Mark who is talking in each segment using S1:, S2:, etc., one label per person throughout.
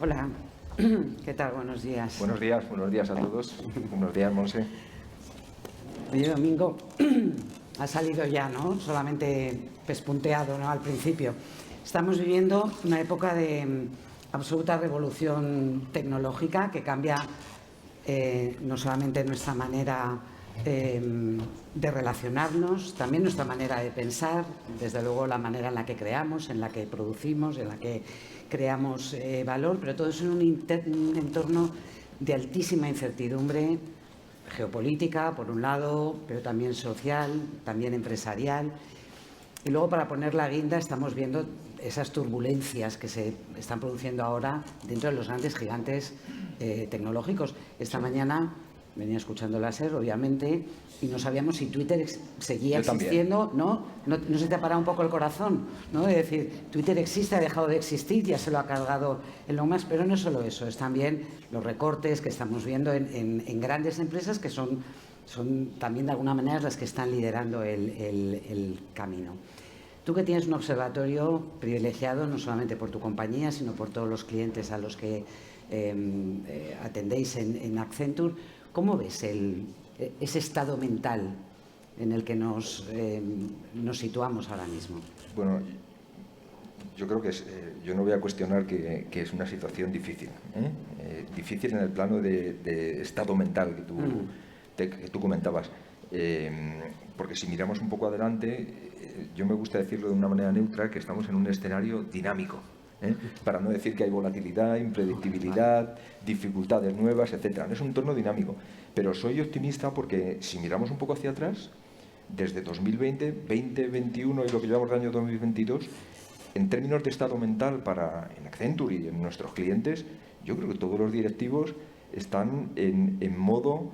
S1: Hola, ¿qué tal? Buenos días.
S2: Buenos días a todos. Buenos días, Monse.
S1: Oye, Domingo, ha salido ya, ¿no? Solamente pespunteado, ¿no? Al principio. Estamos viviendo una época de absoluta revolución tecnológica que cambia no solamente nuestra manera de relacionarnos, también nuestra manera de pensar, desde luego la manera en la que creamos, en la que producimos, en la que creamos valor, pero todo eso en un entorno de altísima incertidumbre geopolítica, por un lado, pero también social, también empresarial. Y luego, para poner la guinda, estamos viendo esas turbulencias que se están produciendo ahora dentro de los grandes gigantes tecnológicos. Esta mañana venía escuchando la SER, obviamente, y no sabíamos si Twitter seguía existiendo, ¿no? ¿No se te ha parado un poco el corazón, ¿no? De decir, Twitter existe, ha dejado de existir, ya se lo ha cargado Elon Musk, pero no es solo eso, es también los recortes que estamos viendo en grandes empresas que son también de alguna manera las que están liderando el camino. Tú, que tienes un observatorio privilegiado no solamente por tu compañía, sino por todos los clientes a los que atendéis en Accenture, ¿cómo ves ese estado mental en el que nos situamos ahora mismo?
S2: Bueno, yo creo que yo no voy a cuestionar que es una situación difícil. Difícil en el plano de estado mental que tú comentabas. Porque si miramos un poco adelante, yo me gusta decirlo de una manera neutra, que estamos en un escenario dinámico. Para no decir que hay volatilidad, impredictibilidad, dificultades nuevas, etcétera. No es un entorno dinámico, pero soy optimista porque si miramos un poco hacia atrás, desde 2020, 2021 y lo que llevamos del año 2022, en términos de estado mental en Accenture y en nuestros clientes, yo creo que todos los directivos están en modo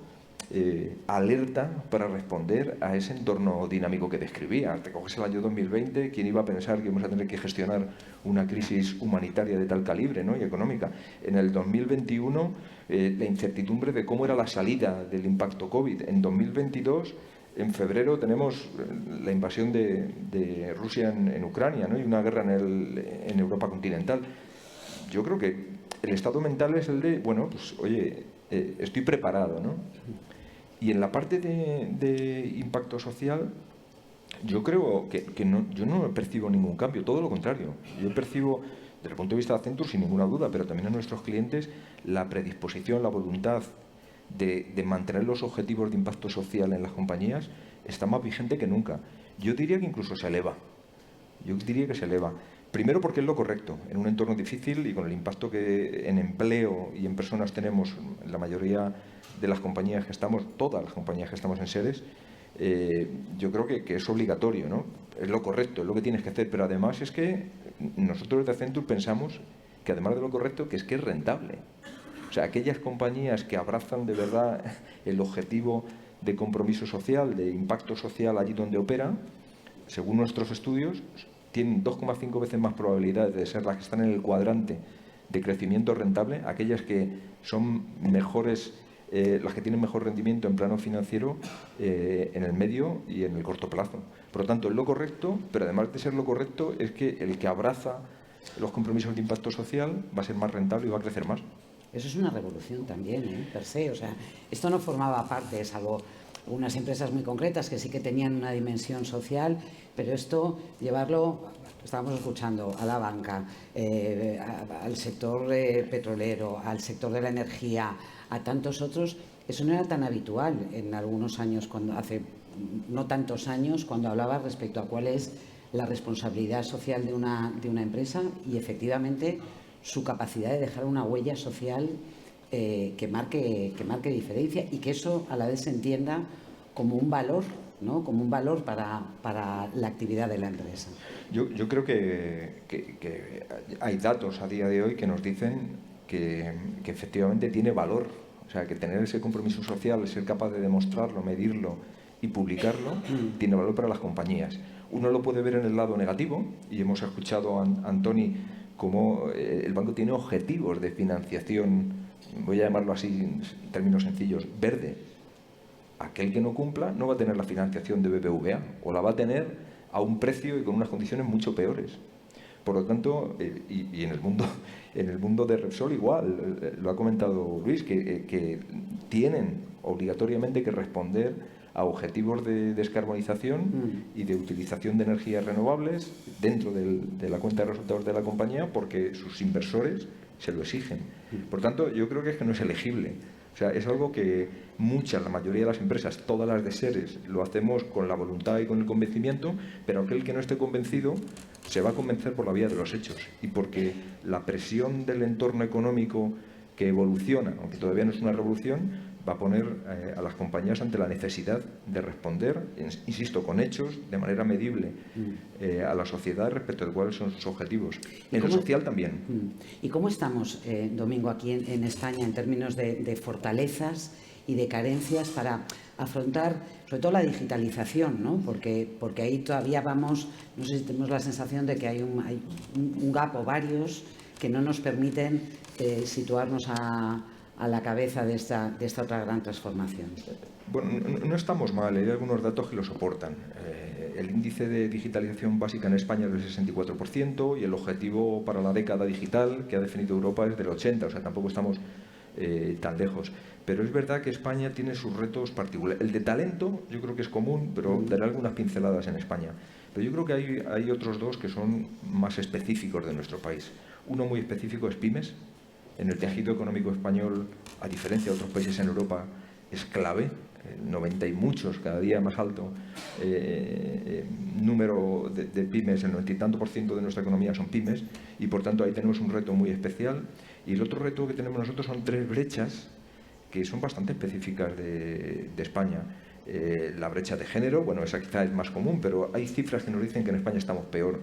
S2: alerta para responder a ese entorno dinámico que describía. Te coges el año 2020, ¿quién iba a pensar que íbamos a tener que gestionar una crisis humanitaria de tal calibre, ¿no? Y económica? En el 2021, la incertidumbre de cómo era la salida del impacto COVID. En 2022, en febrero, tenemos la invasión de Rusia en Ucrania, ¿no? Y una guerra en Europa continental. Yo creo que el estado mental es el de, bueno, pues oye, estoy preparado, ¿no? Y en la parte de impacto social, yo creo que yo no percibo ningún cambio, todo lo contrario. Yo percibo, desde el punto de vista de Accenture, sin ninguna duda, pero también a nuestros clientes, la predisposición, la voluntad de mantener los objetivos de impacto social en las compañías está más vigente que nunca. Yo diría que incluso se eleva. Yo diría que se eleva. Primero porque es lo correcto, en un entorno difícil y con el impacto que en empleo y en personas tenemos en la mayoría de las compañías que estamos, todas las compañías que estamos en sedes, yo creo que es obligatorio, ¿no? Es lo correcto, es lo que tienes que hacer, pero además es que nosotros de Accenture pensamos que además de lo correcto, que es rentable. O sea, aquellas compañías que abrazan de verdad el objetivo de compromiso social, de impacto social allí donde operan, según nuestros estudios, tienen 2,5 veces más probabilidades de ser las que están en el cuadrante de crecimiento rentable, aquellas que son mejores, las que tienen mejor rendimiento en plano financiero en el medio y en el corto plazo. Por lo tanto, es lo correcto, pero además de ser lo correcto, es que el que abraza los compromisos de impacto social va a ser más rentable y va a crecer más.
S1: Eso es una revolución también, per se. O sea, esto no formaba parte, salvo unas empresas muy concretas que sí que tenían una dimensión social, pero esto, llevarlo, estábamos escuchando, a la banca, al sector petrolero, al sector de la energía, a tantos otros, eso no era tan habitual en algunos años, hace no tantos años, cuando hablaba respecto a cuál es la responsabilidad social de una empresa y efectivamente su capacidad de dejar una huella social que marque diferencia y que eso a la vez se entienda como un valor, ¿no? Como un valor para la actividad de la empresa.
S2: Yo creo que hay datos a día de hoy que nos dicen que efectivamente tiene valor. O sea, que tener ese compromiso social, ser capaz de demostrarlo, medirlo y publicarlo, tiene valor para las compañías. Uno lo puede ver en el lado negativo, y hemos escuchado a Antoni cómo el banco tiene objetivos de financiación, voy a llamarlo así en términos sencillos, verde. Aquel que no cumpla no va a tener la financiación de BBVA, o la va a tener a un precio y con unas condiciones mucho peores. Por lo tanto, y en el mundo de Repsol igual, lo ha comentado Luis, que tienen obligatoriamente que responder a objetivos de descarbonización y de utilización de energías renovables dentro de la cuenta de resultados de la compañía, porque sus inversores se lo exigen. Por tanto, yo creo que no es elegible. O sea, es algo que la mayoría de las empresas, todas las de Seres, lo hacemos con la voluntad y con el convencimiento, pero aquel que no esté convencido se va a convencer por la vía de los hechos y porque la presión del entorno económico que evoluciona, aunque todavía no es una revolución, va a poner a las compañías ante la necesidad de responder, insisto, con hechos, de manera medible, a la sociedad respecto de cuáles son sus objetivos. En lo social también.
S1: ¿Y cómo estamos, Domingo, aquí en España en términos de fortalezas y de carencias para afrontar, sobre todo la digitalización, ¿no? Porque ahí todavía vamos, no sé si tenemos la sensación de que hay un gap o varios que no nos permiten situarnos a la cabeza de esta otra gran transformación.
S2: Bueno, no estamos mal, hay algunos datos que lo soportan. El índice de digitalización básica en España es del 64% y el objetivo para la década digital que ha definido Europa es del 80%, o sea, tampoco estamos tan lejos. Pero es verdad que España tiene sus retos particulares. El de talento yo creo que es común, pero daré algunas pinceladas en España. Pero yo creo que hay otros dos que son más específicos de nuestro país. Uno muy específico es pymes. En el tejido económico español, a diferencia de otros países en Europa, es clave. 90 y muchos, cada día más alto número de pymes, el 90 y tanto % de nuestra economía son pymes, y por tanto ahí tenemos un reto muy especial. Y el otro reto que tenemos nosotros son 3 brechas que son bastante específicas de España. La brecha de género, bueno, esa quizá es más común, pero hay cifras que nos dicen que en España estamos peor.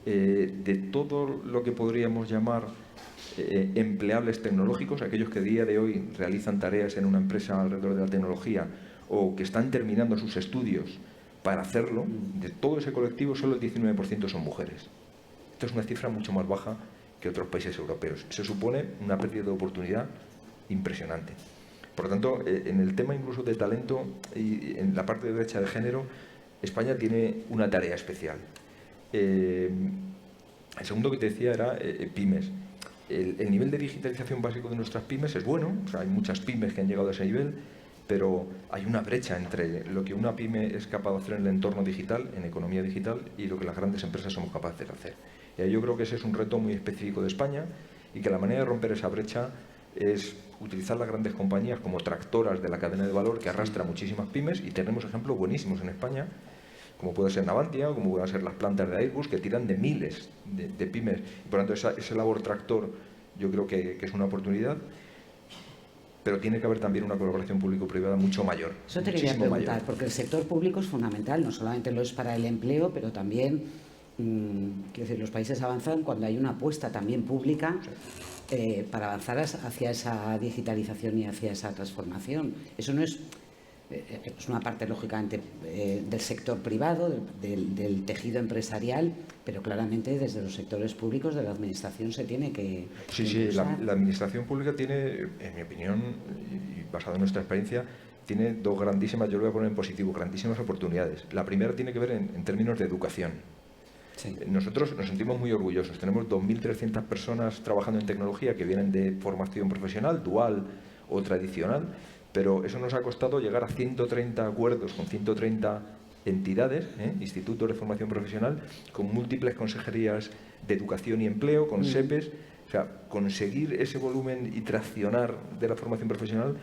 S2: De todo lo que podríamos llamar empleables tecnológicos, aquellos que a día de hoy realizan tareas en una empresa alrededor de la tecnología o que están terminando sus estudios para hacerlo, de todo ese colectivo solo el 19% son mujeres. Esta es una cifra mucho más baja que otros países europeos. Se supone una pérdida de oportunidad impresionante. Por lo tanto, en el tema incluso de talento y en la parte de brecha de género, España tiene una tarea especial. El segundo que te decía era pymes. El nivel de digitalización básico de nuestras pymes es bueno, o sea, hay muchas pymes que han llegado a ese nivel, pero hay una brecha entre lo que una pyme es capaz de hacer en el entorno digital, en economía digital, y lo que las grandes empresas somos capaces de hacer. Y yo creo que ese es un reto muy específico de España y que la manera de romper esa brecha es utilizar las grandes compañías como tractoras de la cadena de valor que arrastra muchísimas pymes, y tenemos ejemplos buenísimos en España, como puede ser Navantia o como pueden ser las plantas de Airbus, que tiran de miles de pymes. Y por lo tanto, ese labor tractor yo creo que es una oportunidad, pero tiene que haber también una colaboración público-privada mucho mayor.
S1: Eso te quería preguntar, porque el sector público es fundamental, no solamente lo es para el empleo, pero también, quiero decir, los países avanzan cuando hay una apuesta también pública para avanzar hacia esa digitalización y hacia esa transformación. Eso no es una parte, lógicamente, del sector privado, del tejido empresarial, pero claramente desde los sectores públicos de la administración se tiene que
S2: Sí, la administración pública tiene, en mi opinión, y basado en nuestra experiencia, tiene dos grandísimas, yo lo voy a poner en positivo, grandísimas oportunidades. La primera tiene que ver en términos de educación. Sí. Nosotros nos sentimos muy orgullosos. Tenemos 2.300 personas trabajando en tecnología que vienen de formación profesional, dual o tradicional, pero eso nos ha costado llegar a 130 acuerdos con 130 entidades, institutos de formación profesional, con múltiples consejerías de educación y empleo, con SEPES. O sea, conseguir ese volumen y traccionar de la formación profesional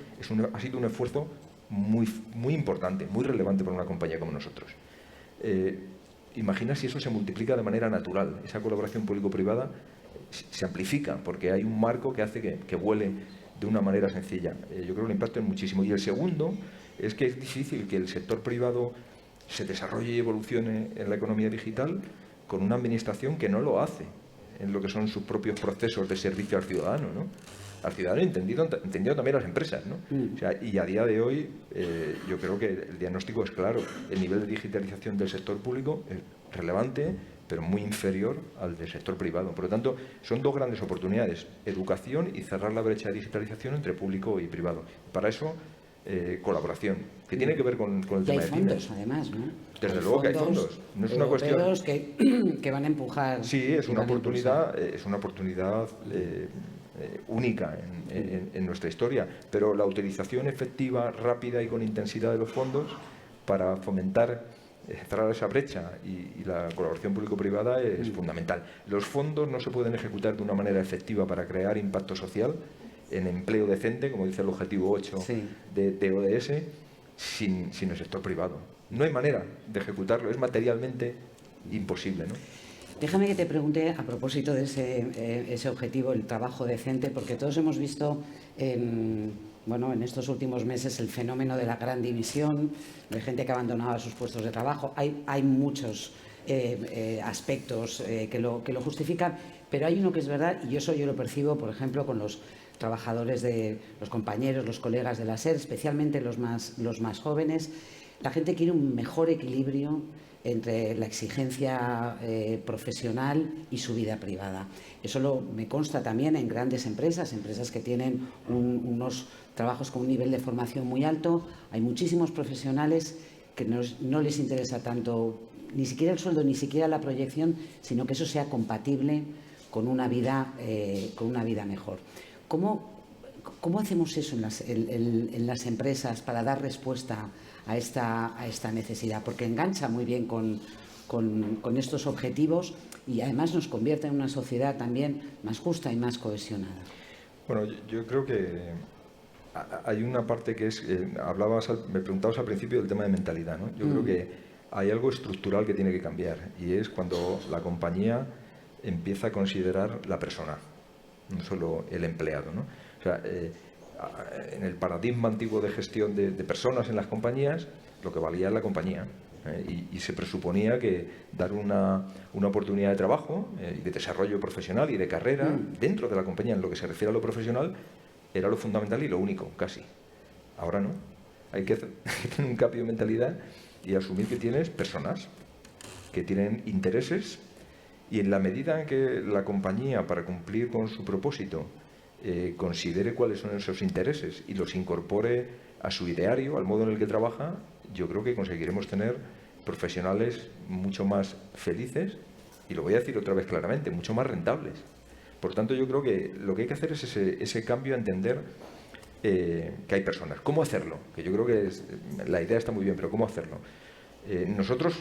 S2: ha sido un esfuerzo muy, muy importante, muy relevante para una compañía como nosotros. Imagina si eso se multiplica de manera natural, esa colaboración público-privada se amplifica, porque hay un marco que hace que vuele de una manera sencilla. Yo creo que el impacto es muchísimo. Y el segundo es que es difícil que el sector privado se desarrolle y evolucione en la economía digital con una administración que no lo hace en lo que son sus propios procesos de servicio al ciudadano, ¿no? Al ciudadano entendido también a las empresas, ¿no? O sea, y a día de hoy yo creo que el diagnóstico es claro. El nivel de digitalización del sector público es relevante, pero muy inferior al del sector privado. Por lo tanto, son dos grandes oportunidades: educación y cerrar la brecha de digitalización entre público y privado. Para eso colaboración, que tiene que ver con el tema de pymes.
S1: Hay fondos, además, ¿no?
S2: Desde luego que hay fondos. No es una cuestión
S1: que van a empujar.
S2: Sí, es una oportunidad única en nuestra historia, pero la utilización efectiva, rápida y con intensidad de los fondos para fomentar, cerrar esa brecha y la colaboración público-privada es fundamental. Los fondos no se pueden ejecutar de una manera efectiva para crear impacto social en empleo decente, como dice el objetivo 8 de ODS, sin el sector privado. No hay manera de ejecutarlo, es materialmente imposible, ¿no?
S1: Déjame que te pregunte a propósito de ese objetivo, el trabajo decente, porque todos hemos visto en estos últimos meses el fenómeno de la gran dimisión, de gente que abandonaba sus puestos de trabajo. Hay muchos aspectos que lo justifican, pero hay uno que es verdad, y eso yo lo percibo, por ejemplo, con los trabajadores, los compañeros, los colegas de la SER, especialmente los más jóvenes. La gente quiere un mejor equilibrio entre la exigencia profesional y su vida privada. Eso me consta también en grandes empresas que tienen unos trabajos con un nivel de formación muy alto. Hay muchísimos profesionales que no les interesa tanto ni siquiera el sueldo, ni siquiera la proyección, sino que eso sea compatible con una vida mejor. ¿Cómo hacemos eso en las empresas para dar respuesta a esta necesidad? Porque engancha muy bien con estos objetivos y además nos convierte en una sociedad también más justa y más cohesionada.
S2: Bueno, yo creo que hay una parte que es, me preguntabas al principio del tema de mentalidad, ¿no? Yo creo que hay algo estructural que tiene que cambiar, y es cuando la compañía empieza a considerar la persona, no solo el empleado, ¿no? O sea, en el paradigma antiguo de gestión de personas en las compañías, lo que valía es la compañía, y se presuponía que dar una oportunidad de trabajo y de desarrollo profesional y de carrera dentro de la compañía, en lo que se refiere a lo profesional, era lo fundamental y lo único, casi. Ahora no. Hay que tener un cambio de mentalidad y asumir que tienes personas que tienen intereses, y en la medida en que la compañía, para cumplir con su propósito, considere cuáles son esos intereses y los incorpore a su ideario, al modo en el que trabaja, yo creo que conseguiremos tener profesionales mucho más felices, y lo voy a decir otra vez claramente, mucho más rentables. Por tanto, yo creo que lo que hay que hacer es ese cambio a entender que hay personas. ¿Cómo hacerlo? Que yo creo que la idea está muy bien, pero ¿cómo hacerlo? Nosotros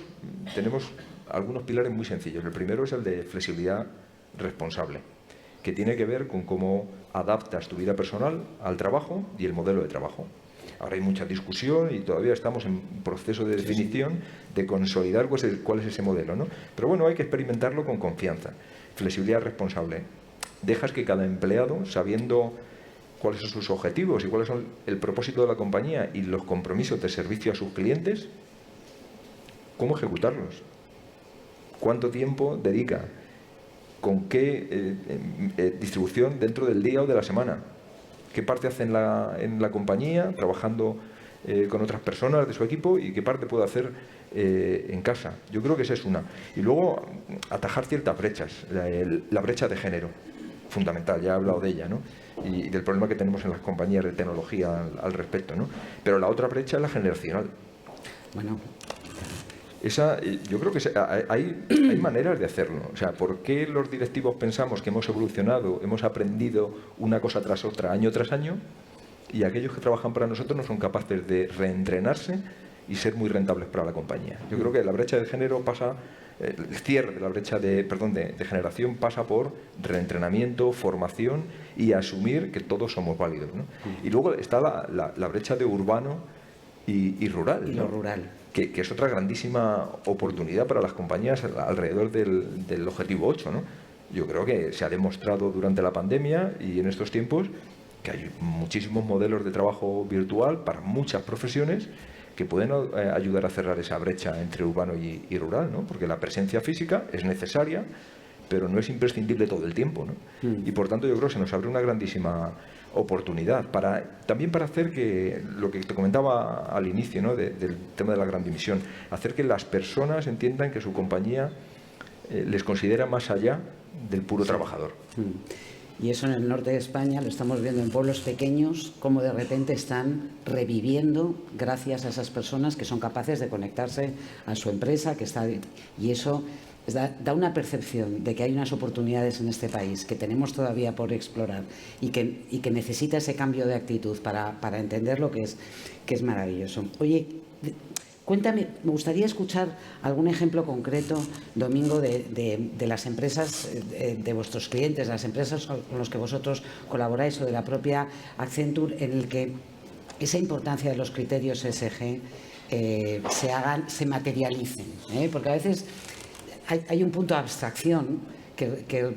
S2: tenemos algunos pilares muy sencillos. El primero es el de flexibilidad responsable, que tiene que ver con cómo adaptas tu vida personal al trabajo y el modelo de trabajo. Ahora hay mucha discusión y todavía estamos en proceso de definición de consolidar cuál es ese modelo, ¿no? Pero bueno, hay que experimentarlo con confianza. Flexibilidad responsable. Dejas que cada empleado, sabiendo cuáles son sus objetivos y cuáles son el propósito de la compañía y los compromisos de servicio a sus clientes, ¿cómo ejecutarlos? ¿Cuánto tiempo dedica? ¿Con qué distribución dentro del día o de la semana? ¿Qué parte hace en la compañía, trabajando con otras personas de su equipo, y qué parte puede hacer en casa? Yo creo que esa es una. Y luego atajar ciertas brechas. La brecha de género, fundamental, ya he hablado de ella, ¿no? Y del problema que tenemos en las compañías de tecnología al respecto, ¿no? Pero la otra brecha es la generacional.
S1: Bueno,
S2: yo creo que hay maneras de hacerlo. O sea, ¿por qué los directivos pensamos que hemos evolucionado, hemos aprendido una cosa tras otra, año tras año, y aquellos que trabajan para nosotros no son capaces de reentrenarse y ser muy rentables para la compañía? Yo creo que la brecha de género pasa, el cierre de la brecha de generación pasa por reentrenamiento, formación y asumir que todos somos válidos, ¿no? Y luego está la brecha de urbano y rural,
S1: y
S2: ¿no?
S1: lo rural.
S2: Que es otra grandísima oportunidad para las compañías alrededor del objetivo 8, ¿no? Yo creo que se ha demostrado durante la pandemia y en estos tiempos que hay muchísimos modelos de trabajo virtual para muchas profesiones que pueden ayudar a cerrar esa brecha entre urbano y rural, ¿no? Porque la presencia física es necesaria, pero no es imprescindible todo el tiempo, ¿no? Y por tanto yo creo que se nos abre una grandísima oportunidad también para hacer que, lo que te comentaba al inicio, ¿no? Del tema de la gran dimisión, hacer que las personas entiendan que su compañía les considera más allá del puro trabajador.
S1: Y eso en el norte de España lo estamos viendo en pueblos pequeños, como de repente están reviviendo gracias a esas personas que son capaces de conectarse a su empresa, y eso da una percepción de que hay unas oportunidades en este país que tenemos todavía por explorar y que necesita ese cambio de actitud para entender lo que es maravilloso. Oye, cuéntame, me gustaría escuchar algún ejemplo concreto, Domingo, de las empresas, de vuestros clientes, las empresas con las que vosotros colaboráis o de la propia Accenture, en el que esa importancia de los criterios ESG se materialicen, porque a veces hay un punto de abstracción que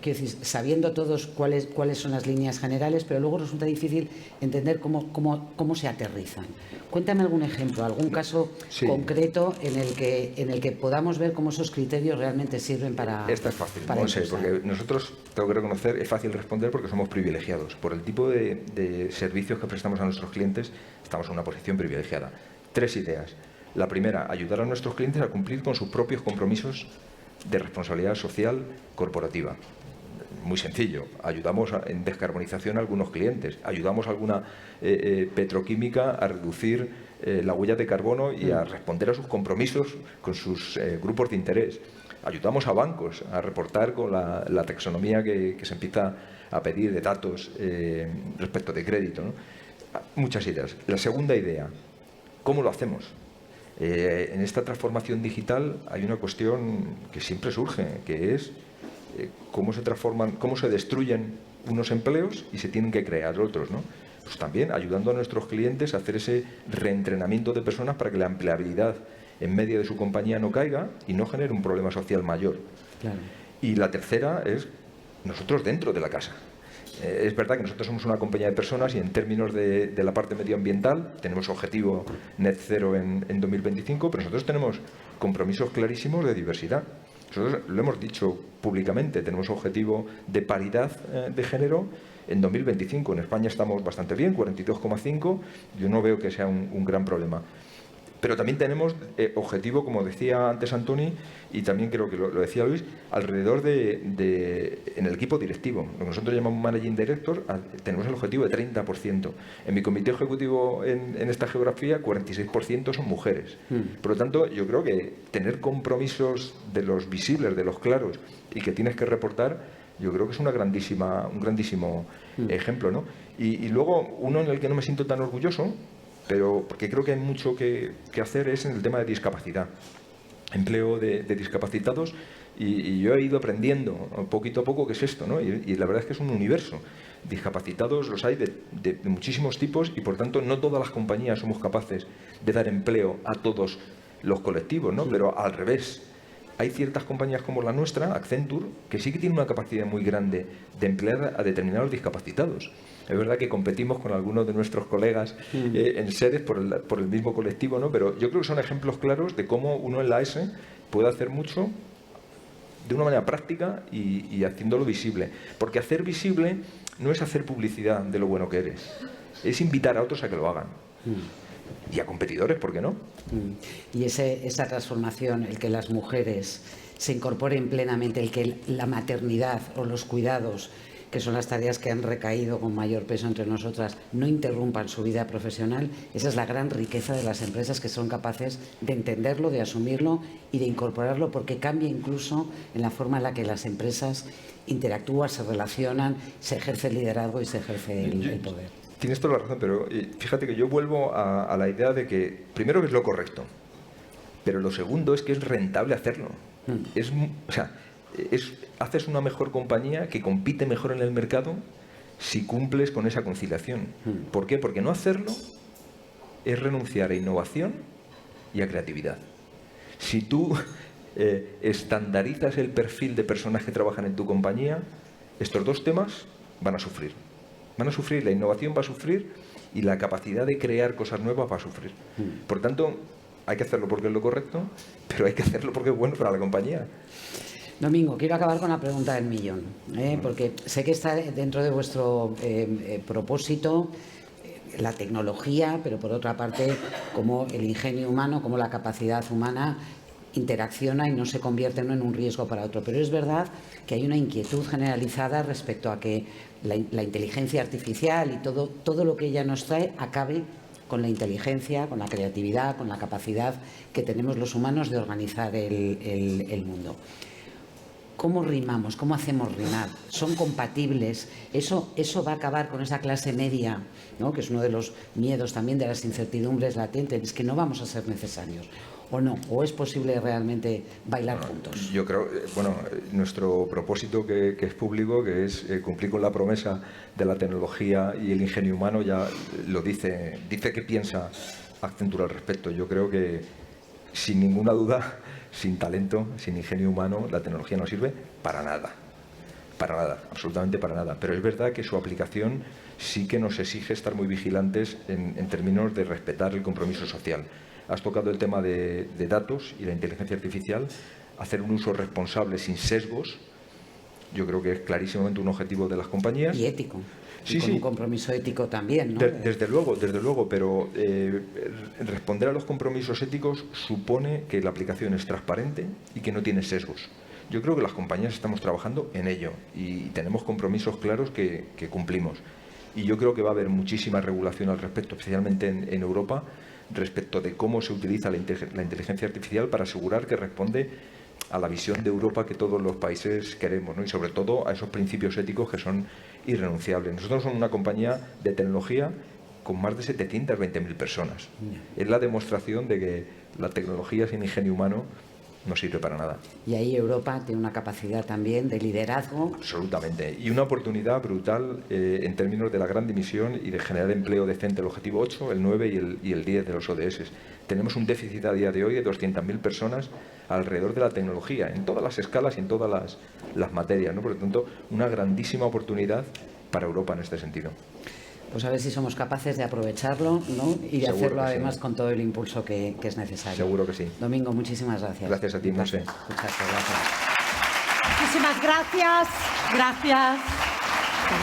S1: decir, sabiendo todos cuáles son las líneas generales, pero luego resulta difícil entender cómo se aterrizan. Cuéntame algún ejemplo, algún caso concreto en el que podamos ver cómo esos criterios realmente sirven para...
S2: Esta es fácil, porque nosotros, tengo que reconocer, es fácil responder porque somos privilegiados. Por el tipo de servicios que prestamos a nuestros clientes, estamos en una posición privilegiada. 3 ideas. La primera, ayudar a nuestros clientes a cumplir con sus propios compromisos de responsabilidad social corporativa. Muy sencillo, ayudamos en descarbonización a algunos clientes, ayudamos a alguna petroquímica a reducir la huella de carbono y a responder a sus compromisos con sus grupos de interés. Ayudamos a bancos a reportar con la taxonomía que se empieza a pedir de datos respecto de crédito, ¿no? Muchas ideas. La segunda idea, ¿cómo lo hacemos? En esta transformación digital hay una cuestión que siempre surge, que es cómo se destruyen unos empleos y se tienen que crear otros, ¿no? Pues también ayudando a nuestros clientes a hacer ese reentrenamiento de personas para que la empleabilidad en medio de su compañía no caiga y no genere un problema social mayor.
S1: Claro.
S2: Y la tercera es nosotros dentro de la casa. Es verdad que nosotros somos una compañía de personas y en términos de la parte medioambiental tenemos objetivo net cero en 2025, pero nosotros tenemos compromisos clarísimos de diversidad. Nosotros lo hemos dicho públicamente, tenemos objetivo de paridad de género en 2025. En España estamos bastante bien, 42,5. Yo no veo que sea un gran problema. Pero también tenemos objetivo, como decía antes Antoni, y también creo que lo decía Luis, alrededor en el equipo directivo. Lo que nosotros llamamos Managing Director, tenemos el objetivo de 30%. En mi comité ejecutivo en esta geografía, 46% son mujeres. Por lo tanto, yo creo que tener compromisos de los visibles, de los claros, y que tienes que reportar, yo creo que es un grandísimo ejemplo, ¿no? Y luego, uno en el que no me siento tan orgulloso, pero porque creo que hay mucho que hacer, es en el tema de discapacidad, empleo de discapacitados, y yo he ido aprendiendo poquito a poco qué es esto, ¿no? Y la verdad es que es un universo. Discapacitados los hay de muchísimos tipos y por tanto no todas las compañías somos capaces de dar empleo a todos los colectivos, ¿no? Pero al revés. Hay ciertas compañías como la nuestra, Accenture, que sí que tienen una capacidad muy grande de emplear a determinados discapacitados. Es verdad que competimos con algunos de nuestros colegas en sedes por el mismo colectivo, ¿no? Pero yo creo que son ejemplos claros de cómo uno en la ESE puede hacer mucho de una manera práctica y haciéndolo visible. Porque hacer visible no es hacer publicidad de lo bueno que eres, es invitar a otros a que lo hagan. Y a competidores, ¿por qué no?
S1: Y esa transformación, el que las mujeres se incorporen plenamente, el que la maternidad o los cuidados, que son las tareas que han recaído con mayor peso entre nosotras, no interrumpan su vida profesional, esa es la gran riqueza de las empresas, que son capaces de entenderlo, de asumirlo y de incorporarlo, porque cambia incluso en la forma en la que las empresas interactúan, se relacionan, se ejerce el liderazgo y se ejerce el poder.
S2: Tienes toda la razón, pero fíjate que yo vuelvo a la idea de que, primero, que es lo correcto, pero lo segundo es que es rentable hacerlo. Haces una mejor compañía que compite mejor en el mercado si cumples con esa conciliación. ¿Por qué? Porque no hacerlo es renunciar a innovación y a creatividad. Si tú estandarizas el perfil de personas que trabajan en tu compañía, estos dos temas van a sufrir. Van a sufrir, la innovación va a sufrir y la capacidad de crear cosas nuevas va a sufrir. Por tanto, hay que hacerlo porque es lo correcto, pero hay que hacerlo porque es bueno para la compañía.
S1: Domingo, quiero acabar con la pregunta del millón, porque sé que está dentro de vuestro propósito la tecnología, pero por otra parte, como el ingenio humano, como la capacidad humana interacciona y no se convierte en un riesgo para otro. Pero es verdad que hay una inquietud generalizada respecto a que la inteligencia artificial y todo lo que ella nos trae acabe con la inteligencia, con la creatividad, con la capacidad que tenemos los humanos de organizar el mundo. ¿Cómo rimamos? ¿Cómo hacemos rimar? ¿Son compatibles? ¿Eso va a acabar con esa clase media, ¿no? Que es uno de los miedos también, de las incertidumbres latentes, es que no vamos a ser necesarios? ¿O no? ¿O es posible realmente bailar juntos?
S2: Yo creo, nuestro propósito que es público, que es cumplir con la promesa de la tecnología y el ingenio humano, ya lo dice que piensa Accenture al respecto. Yo creo que, sin ninguna duda, sin talento, sin ingenio humano, la tecnología no sirve para nada. Para nada, absolutamente para nada. Pero es verdad que su aplicación sí que nos exige estar muy vigilantes en términos de respetar el compromiso social. Has tocado el tema de datos y la inteligencia artificial. Hacer un uso responsable, sin sesgos, yo creo que es clarísimamente un objetivo de las compañías.
S1: Y ético.
S2: Sí,
S1: y con un compromiso ético también, ¿no?
S2: Desde luego, pero responder a los compromisos éticos supone que la aplicación es transparente y que no tiene sesgos. Yo creo que las compañías estamos trabajando en ello y tenemos compromisos claros que cumplimos. Y yo creo que va a haber muchísima regulación al respecto, especialmente en Europa, respecto de cómo se utiliza la inteligencia artificial para asegurar que responde a la visión de Europa que todos los países queremos, ¿no? Y sobre todo a esos principios éticos que son irrenunciables. Nosotros somos una compañía de tecnología con más de 720.000 personas. Es la demostración de que la tecnología sin ingenio humano no sirve para nada.
S1: Y ahí Europa tiene una capacidad también de liderazgo.
S2: Absolutamente. Y una oportunidad brutal en términos de la gran dimisión y de generar empleo decente. El objetivo 8, el 9 y el 10 de los ODS. Tenemos un déficit a día de hoy de 200.000 personas alrededor de la tecnología, en todas las escalas y en todas las materias, ¿no? Por lo tanto, una grandísima oportunidad para Europa en este sentido.
S1: Pues a ver si somos capaces de aprovecharlo, ¿no? Y de
S2: Seguro
S1: hacerlo
S2: que
S1: además
S2: sí.
S1: con todo el impulso que es necesario.
S2: Seguro que sí.
S1: Domingo, muchísimas gracias.
S2: Gracias a ti, Monse.
S1: Muchas gracias.
S3: Muchísimas gracias. Gracias.